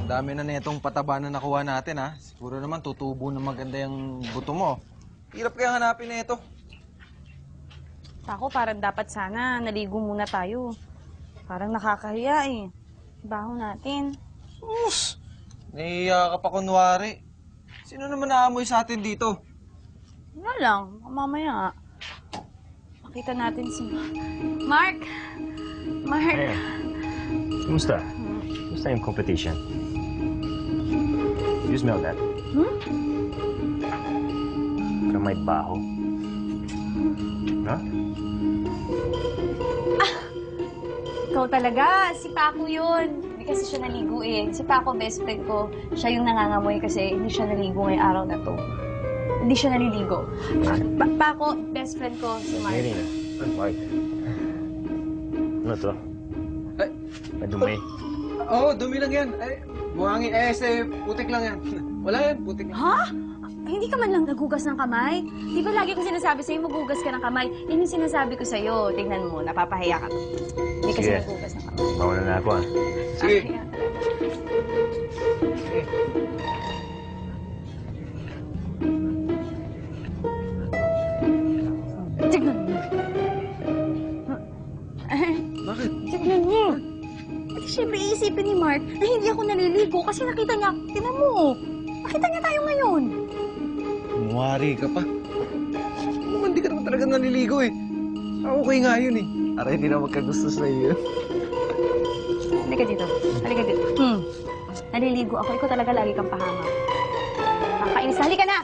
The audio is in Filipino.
Ang dami na netong pataba na nakuha natin, ha? Siguro naman tutubo na maganda yung buto mo. Hirap kaya hanapin na ito. Ako, parang dapat sana naligo muna tayo. Parang nakakahiya eh. Baho natin. Sus! Nahiya ka pa kunwari. Sino naman naamoy sa atin dito? Wala lang. Mamaya nga. Makita natin si Mark! Mark! Hey, kumusta? Kumusta yung competition? You smell that? Kamay baho. Huh? Ikaw talaga. Si Paco yun. Hindi kasi siya naligo eh. Si Paco, best friend ko. Siya yung nangangamoy kasi hindi siya naligo ngayong araw na to. Hindi siya naliligo. Paco, best friend ko, si Mark. Ngayon na. Mark. Ano to? Ay, Madumi. Oo, dumi lang yan. Ay, buhangin. Putik lang yan. Wala yan, putik lang. Ha? Ay, hindi ka man lang nagugas ng kamay? Di ba lagi ko sinasabi sa'yo, magugas ka ng kamay? Yan yung sinasabi ko sa'yo. Tingnan mo, napapahiya ka. Hindi kasi Sige. nagugas ng kamay. Mauna na ako, ah. Sige. Pahiya talaga. Tignan mo. Bakit? Tignan mo. At siyempre, iisipin ni Mark na hindi ako naliligo kasi nakita niya. Tignan mo. Nakita niya tayo ngayon. Kunwari ka pa. Naman, di ka naman talaga naliligo eh. Okay nga yun eh. Para hindi na magkagusto sa iyo. Halika dito. Halika dito. Naliligo ako. Ikaw talaga lagi kang pahamak. Kakainis. Halika na!